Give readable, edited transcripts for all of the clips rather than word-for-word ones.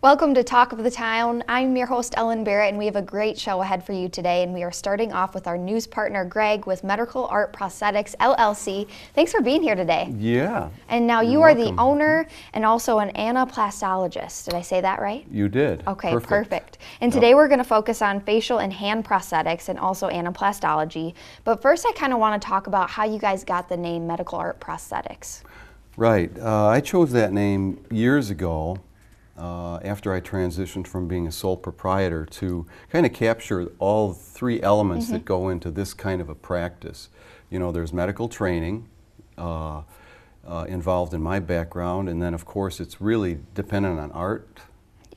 Welcome to Talk of the Town. I'm your host, Ellen Barrett, and we have a great show ahead for you today. And we are starting off with our news partner, Greg, with Medical Art Prosthetics, LLC. Thanks for being here today. Yeah. And now you are the owner and also an anaplastologist. Did I say that right? You did. Okay, perfect. And today we're going to focus on facial and hand prosthetics and also anaplastology. But first, I kind of want to talk about how you guys got the name Medical Art Prosthetics. Right. I chose that name years ago. After I transitioned from being a sole proprietor to kind of capture all three elements that go into this kind of a practice. You know, there's medical training involved in my background, and then of course it's really dependent on art,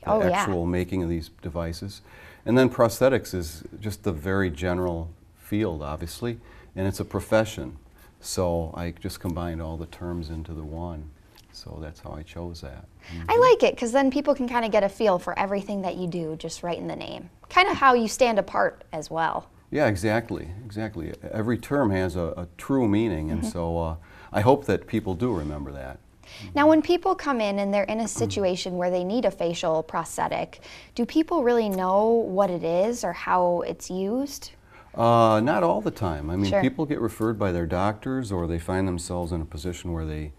actual making of these devices. And then prosthetics is just a very general field, obviously, and it's a profession. So I just combined all the terms into the one. So that's how I chose that. I like it because then people can kind of get a feel for everything that you do just right in the name. Kind of how you stand apart as well. Yeah, exactly. Every term has a true meaning, and so I hope that people do remember that. Now when people come in and they're in a situation where they need a facial prosthetic, do people really know what it is or how it's used? Not all the time. I mean, people get referred by their doctors, or they find themselves in a position where they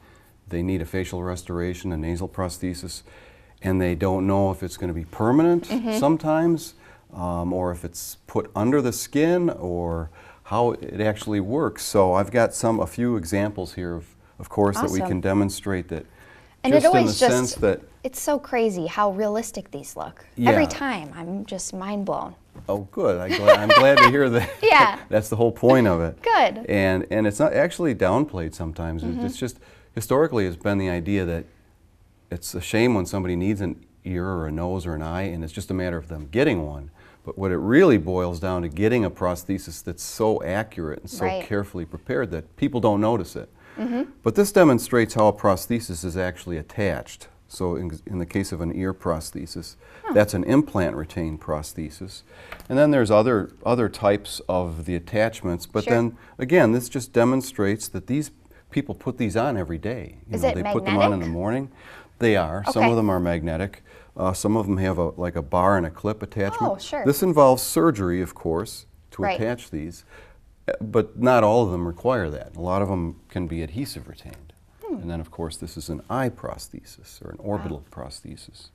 need a facial restoration, a nasal prosthesis, and they don't know if it's going to be permanent sometimes, or if it's put under the skin, or how it actually works. So I've got a few examples here, of course, that we can demonstrate that. And just it always in the sense that it's so crazy how realistic these look. Yeah. Every time, I'm just mind blown. Oh, good. I'm glad to hear that. Yeah. That's the whole point of it. Good. And it's not actually downplayed sometimes. It's just, historically, it's been the idea that it's a shame when somebody needs an ear or a nose or an eye, and it's just a matter of them getting one. But what it really boils down to getting a prosthesis that's so accurate and so carefully prepared that people don't notice it. But this demonstrates how a prosthesis is actually attached. So in the case of an ear prosthesis, that's an implant retained prosthesis. And then there's other types of the attachments. But then again, this just demonstrates that these people put these on every day. Is it magnetic? They put them on in the morning. They are. Okay. Some of them are magnetic. Some of them have like a bar and a clip attachment. Oh, sure. This involves surgery, of course, to attach these. But not all of them require that. A lot of them can be adhesive retained. And then, of course, this is an eye prosthesis or an orbital prosthesis.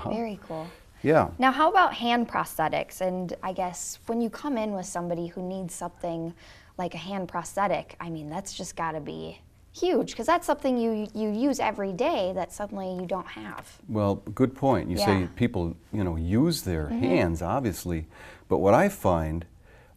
Very cool. Yeah. Now, how about hand prosthetics? And I guess when you come in with somebody who needs something like a hand prosthetic, I mean, that's just got to be huge, because that's something you use every day that suddenly you don't have. Well, good point. You say people, use their hands, obviously. But what I find,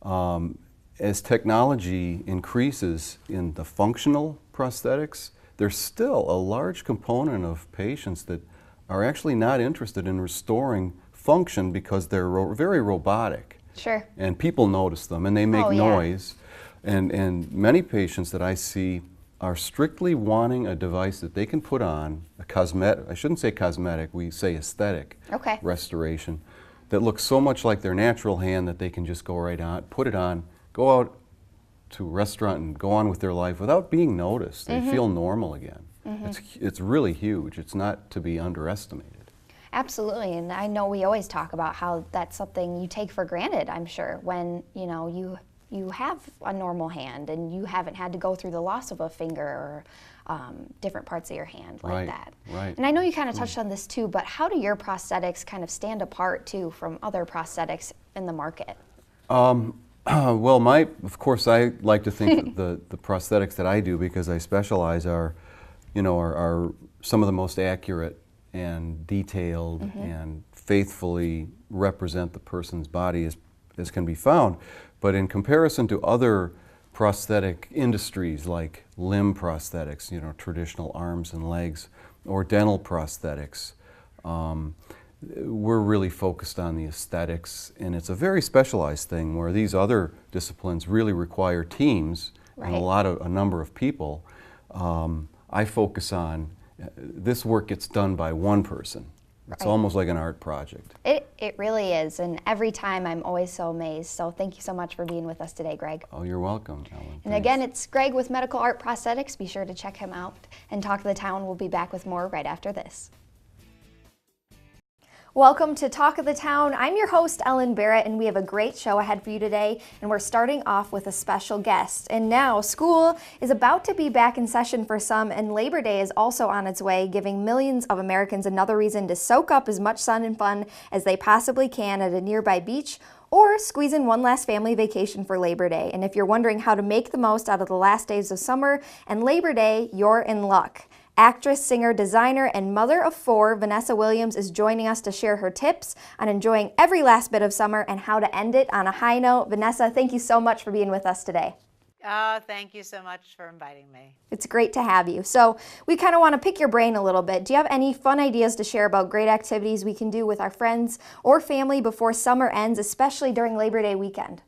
as technology increases in the functional prosthetics, there's still a large component of patients that are actually not interested in restoring function because they're very robotic. Sure. And people notice them, and they make noise. And many patients that I see are strictly wanting a device that they can put on, a cosmetic, I shouldn't say cosmetic, we say aesthetic restoration, that looks so much like their natural hand that they can just go right on, put it on, go out to a restaurant and go on with their life without being noticed. They feel normal again. It's really huge. It's not to be underestimated. Absolutely, and I know we always talk about how that's something you take for granted, I'm sure, when you have a normal hand and you haven't had to go through the loss of a finger or different parts of your hand like that. Right. And I know you kind of touched on this too, but how do your prosthetics kind of stand apart too from other prosthetics in the market? Well, of course, I like to think that the prosthetics that I do, because I specialize, are some of the most accurate and detailed and faithfully represent the person's body as can be found. But in comparison to other prosthetic industries like limb prosthetics, traditional arms and legs, or dental prosthetics, we're really focused on the aesthetics, and it's a very specialized thing where these other disciplines really require teams and a number of people. I focus on this work gets done by one person. It's almost like an art project. It really is, and every time I'm always so amazed. So thank you so much for being with us today, Greg. Oh, you're welcome, Ellen. And again, it's Greg with Medical Art Prosthetics. Be sure to check him out and Talk to the Town. We'll be back with more right after this. Welcome to Talk of the Town. I'm your host, Ellen Barrett, and we have a great show ahead for you today, and we're starting off with a special guest. And now, school is about to be back in session for some, and Labor Day is also on its way, giving millions of Americans another reason to soak up as much sun and fun as they possibly can at a nearby beach, or squeeze in one last family vacation for Labor Day. And if you're wondering how to make the most out of the last days of summer and Labor Day, you're in luck. Actress, singer, designer, and mother of 4, Vanessa Williams is joining us to share her tips on enjoying every last bit of summer and how to end it on a high note. Vanessa, thank you so much for being with us today. Oh, thank you so much for inviting me. It's great to have you. So we kind of want to pick your brain a little bit. Do you have any fun ideas to share about great activities we can do with our friends or family before summer ends, especially during Labor Day weekend?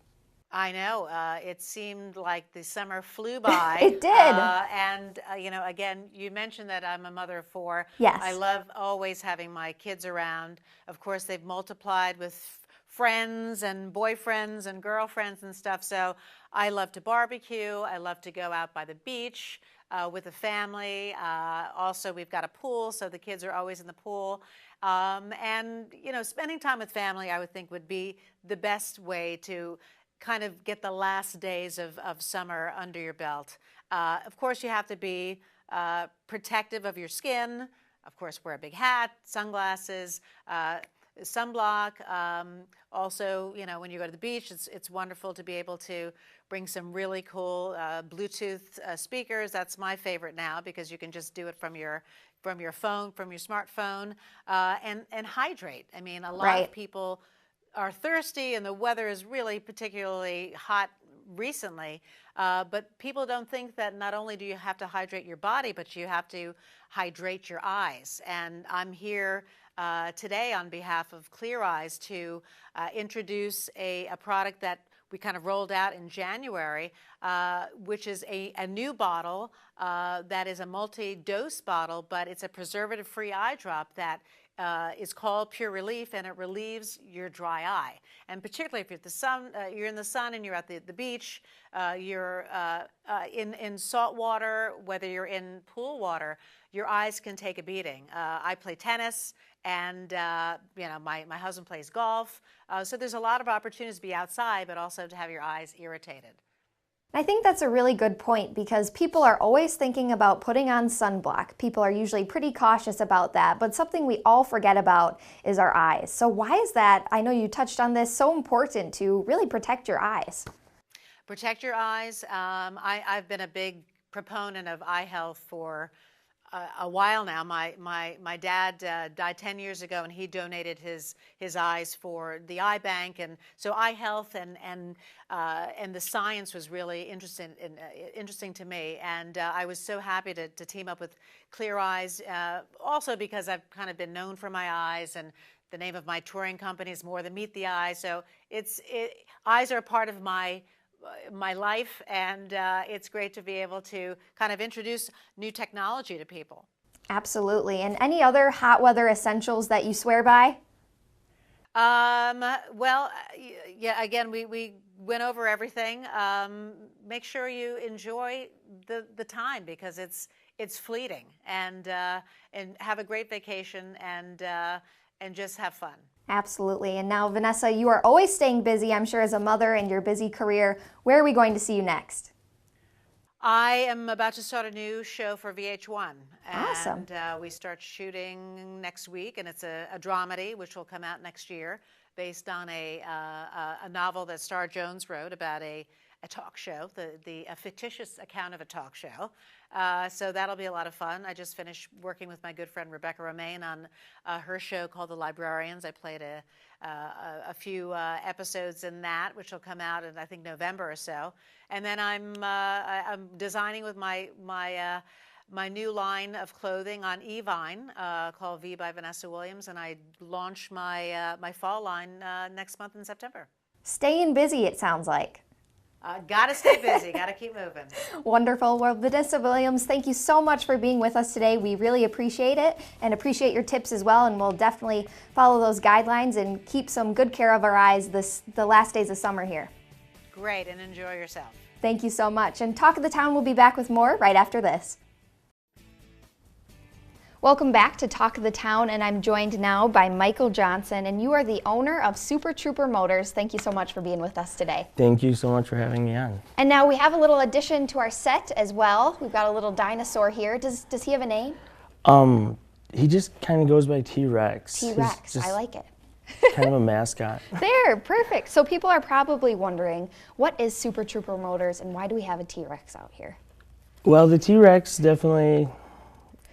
I know. It seemed like the summer flew by. It did. Again, you mentioned that I'm a mother of 4. Yes. I love always having my kids around. Of course, they've multiplied with friends and boyfriends and girlfriends and stuff. So I love to barbecue. I love to go out by the beach with the family. Also, we've got a pool, so the kids are always in the pool. Spending time with family, I would think, would be the best way to kind of get the last days of summer under your belt. Of course, you have to be protective of your skin. Of course, wear a big hat, sunglasses, sunblock. Also, when you go to the beach, it's wonderful to be able to bring some really cool Bluetooth speakers. That's my favorite now because you can just do it from your phone, from your smartphone, and hydrate. I mean, a lot of people are thirsty, and the weather is really particularly hot recently, but people don't think that not only do you have to hydrate your body, but you have to hydrate your eyes. And I'm here today on behalf of Clear Eyes to introduce a product that we kind of rolled out in January, which is a new bottle that is a multi-dose bottle, but it's a preservative-free eye drop that is called Pure Relief, and it relieves your dry eye. And particularly if you're in the sun and you're at the beach, you're in salt water, whether you're in pool water, your eyes can take a beating. I play tennis, and my husband plays golf. So there's a lot of opportunities to be outside, but also to have your eyes irritated. I think that's a really good point because people are always thinking about putting on sunblock. People are usually pretty cautious about that, but something we all forget about is our eyes. So why is that, I know you touched on this, so important to really protect your eyes? Protect your eyes. I've been a big proponent of eye health for a while now. My dad died 10 years ago, and he donated his eyes for the eye bank, and so eye health and the science was really interesting to me, and I was so happy to team up with Clear Eyes, also because I've kind of been known for my eyes, and the name of my touring company is More Than Meet the Eye, so eyes are a part of my life, and it's great to be able to kind of introduce new technology to people. Absolutely. And any other hot weather essentials that you swear by? Again, we went over everything. Make sure you enjoy the time because it's fleeting, and have a great vacation and just have fun. Absolutely. And now, Vanessa, you are always staying busy, I'm sure, as a mother in your busy career. Where are we going to see you next? I am about to start a new show for VH1. Awesome. And we start shooting next week, and it's a dramedy, which will come out next year, based on a novel that Star Jones wrote about a talk show, a fictitious account of a talk show. So that'll be a lot of fun. I just finished working with my good friend Rebecca Romaine on her show called The Librarians. I played a few episodes in that, which will come out in, I think, November or so. And then I'm designing with my new line of clothing on Evine called V by Vanessa Williams, and I launch my fall line next month in September. Staying busy, it sounds like. Gotta stay busy, gotta keep moving. Wonderful. Well, Vanessa Williams, thank you so much for being with us today. We really appreciate it and appreciate your tips as well, and we'll definitely follow those guidelines and keep some good care of our eyes the last days of summer here. Great, and enjoy yourself. Thank you so much. And Talk of the Town will be back with more right after this. Welcome back to Talk of the Town, and I'm joined now by Michael Johnson, and you are the owner of Super Trouper Motors. Thank you so much for being with us today. Thank you so much for having me on. And now we have a little addition to our set as well. We've got a little dinosaur here. Does he have a name? He just kind of goes by T-Rex. T-Rex, I like it. Kind of a mascot. There, perfect. So people are probably wondering, what is Super Trouper Motors and why do we have a T-Rex out here? Well, the T-Rex definitely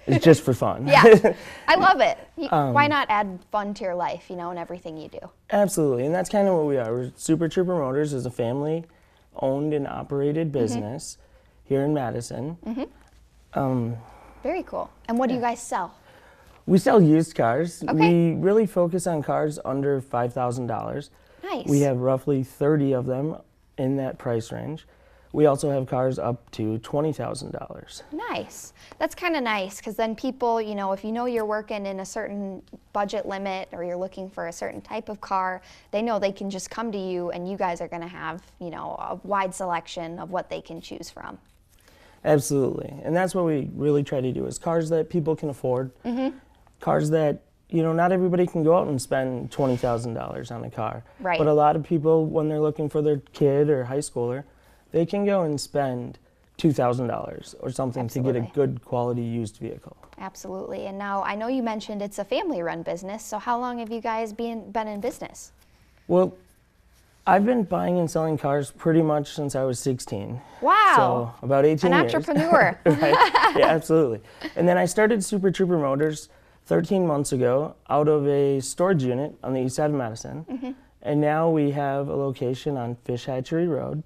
is just for fun. Yeah, I love it. Why not add fun to your life, you know, and everything you do? Absolutely, and that's kind of what we are. Super Trouper Motors is a family-owned and operated business here in Madison. Very cool. And what do you guys sell? We sell used cars. Okay. We really focus on cars under $5,000. Nice. We have roughly 30 of them in that price range. We also have cars up to $20,000. Nice. That's kind of nice because then people, you know, if you know you're working in a certain budget limit or you're looking for a certain type of car, they know they can just come to you and you guys are going to have, you know, a wide selection of what they can choose from. Absolutely. And that's what we really try to do is cars that people can afford, cars that, you know, not everybody can go out and spend $20,000 on a car. Right. But a lot of people, when they're looking for their kid or high schooler, they can go and spend $2,000 or something Absolutely. to get a good quality used vehicle. Absolutely. And now I know you mentioned it's a family-run business, so how long have you guys been in business? Well, I've been buying and selling cars pretty much since I was 16. Wow. So about 18 An years. entrepreneur. Right? Yeah, absolutely. And then I started Super Trouper Motors 13 months ago out of a storage unit on the east side of Madison. And now we have a location on Fish Hatchery Road.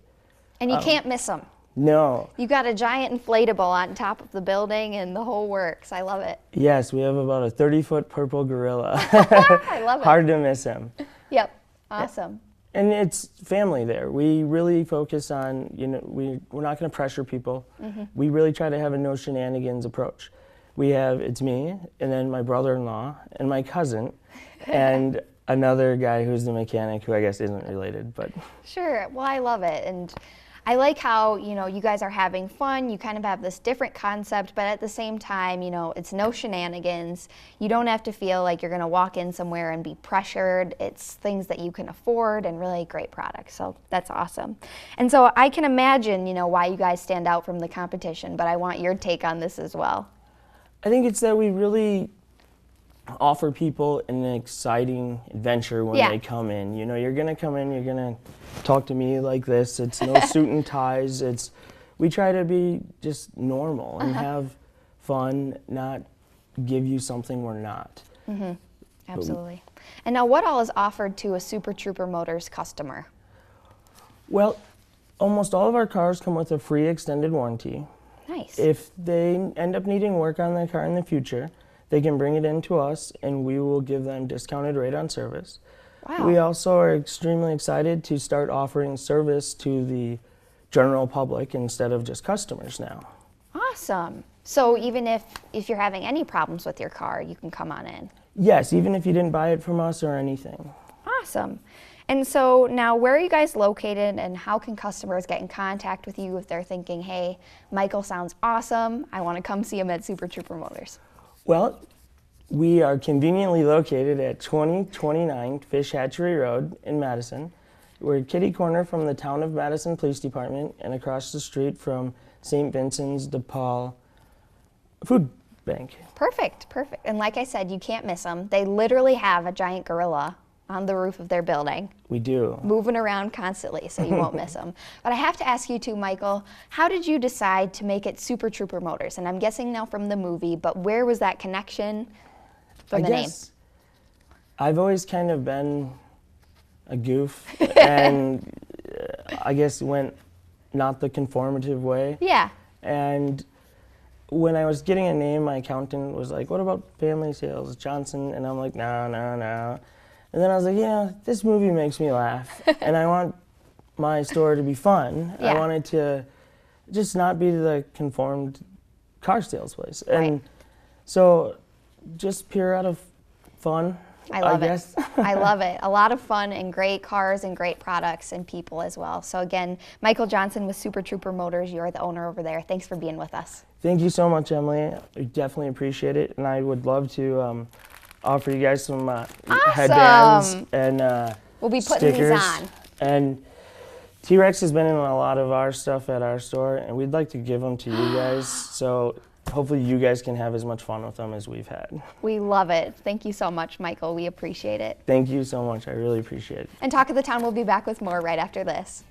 And you can't miss them. No. You got a giant inflatable on top of the building and the whole works. I love it. Yes, we have about a 30-foot purple gorilla. I love it. Hard to miss him. Yep. Awesome. And it's family there. We really focus on, you know, we're not going to pressure people. We really try to have a no shenanigans approach. We have, it's me, and then my brother-in-law, and my cousin, and another guy who's the mechanic who I guess isn't related, but. Sure. Well, I love it. And I like how, you know, you guys are having fun. You kind of have this different concept, but at the same time, you know, it's no shenanigans. You don't have to feel like you're going to walk in somewhere and be pressured. It's things that you can afford and really great products. So that's awesome. And so I can imagine, you know, why you guys stand out from the competition, but I want your take on this as well. I think it's that we really offer people an exciting adventure when they come in. You know, you're gonna come in, you're gonna talk to me like this. It's no suit and ties. We try to be just normal and have fun, not give you something we're not. Absolutely. And now what all is offered to a Super Trouper Motors customer? Well, almost all of our cars come with a free extended warranty. Nice. If they end up needing work on their car in the future, they can bring it in to us and we will give them discounted rate on service. Wow. We also are extremely excited to start offering service to the general public instead of just customers now. Awesome. So even if you're having any problems with your car, you can come on in. Yes, even if you didn't buy it from us or anything. Awesome. And so now where are you guys located and how can customers get in contact with you if they're thinking, hey, Michael sounds awesome, I want to come see him at Super Trouper Motors? Well, we are conveniently located at 2029 Fish Hatchery Road in Madison. We're kitty corner from the Town of Madison Police Department and across the street from St. Vincent's de Paul Food Bank. Perfect, perfect. And like I said, you can't miss them. They literally have a giant gorilla on the roof of their building. We do. Moving around constantly, so you won't miss them. But I have to ask you too, Michael, how did you decide to make it Super Trouper Motors? And I'm guessing now from the movie, but where was that connection from the name? I've always kind of been a goof and I guess went not the conformative way. Yeah. And when I was getting a name, my accountant was like, what about Family Sales Johnson? And I'm like, no. And then I was like, this movie makes me laugh, and I want my store to be fun. Yeah. I wanted to just not be the conformed car sales place. And so just pure out of fun, I love I it. guess. I love it. A lot of fun and great cars and great products and people as well. So again, Michael Johnson with Super Trouper Motors, you're the owner over there. Thanks for being with us. Thank you so much, Emily. I definitely appreciate it, and I would love to offer you guys some headbands and We'll be putting stickers. these on. And T-Rex has been in a lot of our stuff at our store, and we'd like to give them to you guys. So hopefully you guys can have as much fun with them as we've had. We love it. Thank you so much, Michael. We appreciate it. Thank you so much. I really appreciate it. And Talk of the Town will be back with more right after this.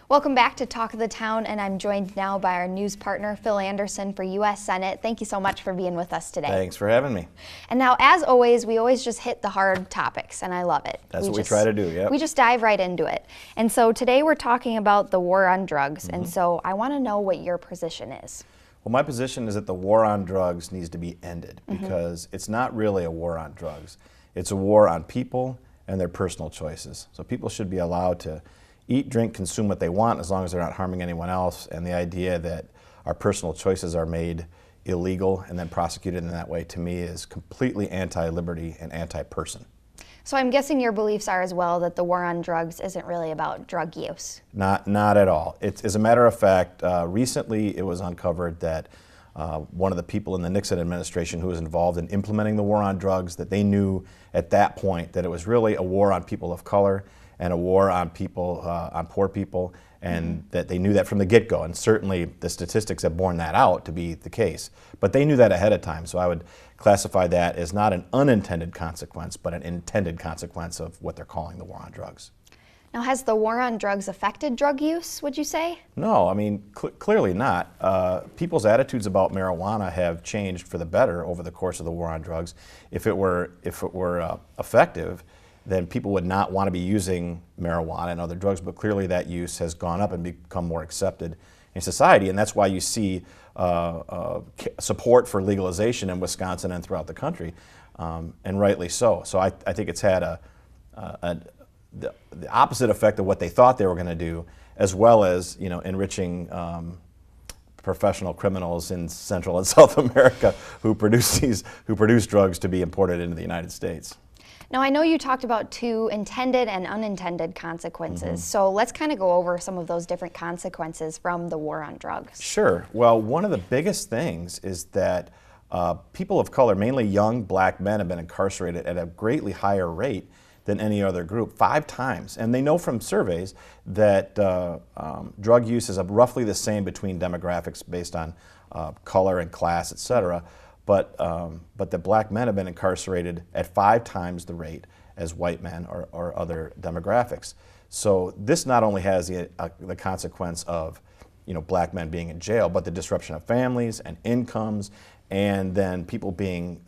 Welcome back to Talk of the Town, and I'm joined now by our news partner, Phil Anderson for U.S. Senate. Thank you so much for being with us today. Thanks for having me. And now, as always, we always just hit the hard topics, and I love it. That's what we try to do, yeah. We just dive right into it. And so today we're talking about the war on drugs, and so I want to know what your position is. Well, my position is that the war on drugs needs to be ended because it's not really a war on drugs. It's a war on people and their personal choices. So people should be allowed to eat, drink, consume what they want as long as they're not harming anyone else. And the idea that our personal choices are made illegal and then prosecuted in that way, to me, is completely anti-liberty and anti-person. So I'm guessing your beliefs are as well that the war on drugs isn't really about drug use. Not at all. As a matter of fact, recently it was uncovered that one of the people in the Nixon administration who was involved in implementing the war on drugs, that they knew at that point that it was really a war on people of color and a war on people, on poor people, and that they knew that from the get-go. And certainly the statistics have borne that out to be the case. But they knew that ahead of time, so I would classify that as not an unintended consequence, but an intended consequence of what they're calling the war on drugs. Now, has the war on drugs affected drug use, would you say? No, I mean, clearly not. People's attitudes about marijuana have changed for the better over the course of the war on drugs. If it were effective, then people would not want to be using marijuana and other drugs, but clearly that use has gone up and become more accepted in society, and that's why you see support for legalization in Wisconsin and throughout the country, and rightly so. So I think it's had the opposite effect of what they thought they were going to do, as well as enriching professional criminals in Central and South America who produce drugs to be imported into the United States. Now, I know you talked about two intended and unintended consequences, so let's kind of go over some of those different consequences from the war on drugs. Sure. Well, one of the biggest things is that people of color, mainly young black men, have been incarcerated at a greatly higher rate than any other group, 5 times. And they know from surveys that drug use is roughly the same between demographics based on color and class, et cetera. But the black men have been incarcerated at 5 times the rate as white men or other demographics. So this not only has the consequence of black men being in jail, but the disruption of families and incomes, and then people being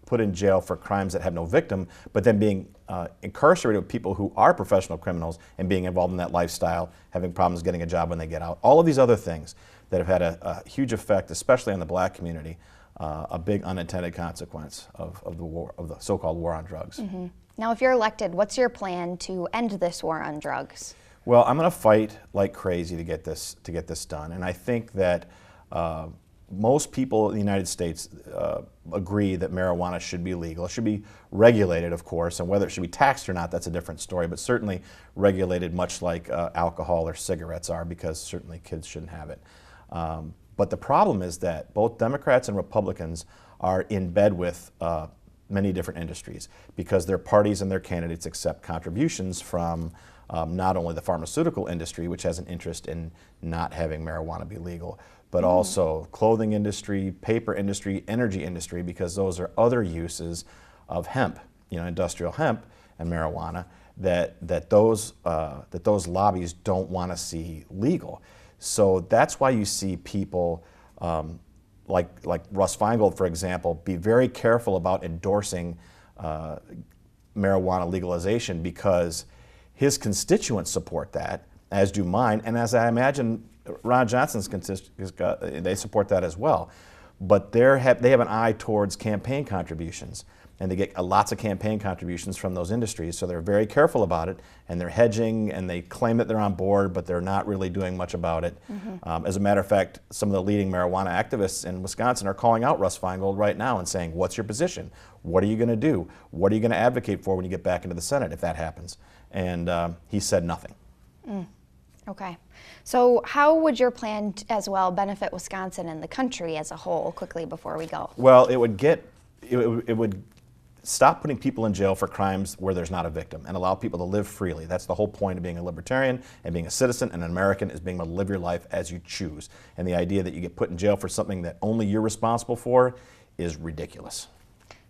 put in jail for crimes that have no victim, but then being incarcerated with people who are professional criminals and being involved in that lifestyle, having problems getting a job when they get out. All of these other things that have had a huge effect, especially on the black community, a big unintended consequence of the so-called war on drugs. Now, if you're elected, what's your plan to end this war on drugs? Well, I'm going to fight like crazy to get this done, and I think that most people in the United States agree that marijuana should be legal. It should be regulated, of course, and whether it should be taxed or not, that's a different story, but certainly regulated much like alcohol or cigarettes are, because certainly kids shouldn't have it. But the problem is that both Democrats and Republicans are in bed with many different industries, because their parties and their candidates accept contributions from not only the pharmaceutical industry, which has an interest in not having marijuana be legal, but also clothing industry, paper industry, energy industry, because those are other uses of hemp, industrial hemp and marijuana that those lobbies don't want to see legal. So that's why you see people like Russ Feingold, for example, be very careful about endorsing marijuana legalization, because his constituents support that, as do mine, and as I imagine Ron Johnson's constituents, they support that as well. but they have an eye towards campaign contributions, and they get lots of campaign contributions from those industries, so they're very careful about it, and they're hedging, and they claim that they're on board, but they're not really doing much about it. As a matter of fact, some of the leading marijuana activists in Wisconsin are calling out Russ Feingold right now and saying, what's your position? What are you going to do? What are you going to advocate for when you get back into the Senate if that happens? And he said nothing. Okay. So how would your plan as well benefit Wisconsin and the country as a whole, quickly before we go? Well, it would stop putting people in jail for crimes where there's not a victim and allow people to live freely. That's the whole point of being a libertarian and being a citizen and an American, is being able to live your life as you choose. And the idea that you get put in jail for something that only you're responsible for is ridiculous.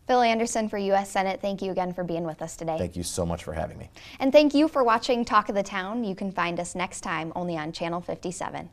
Bill Anderson for U.S. Senate, thank you again for being with us today. Thank you so much for having me. And thank you for watching Talk of the Town. You can find us next time only on Channel 57.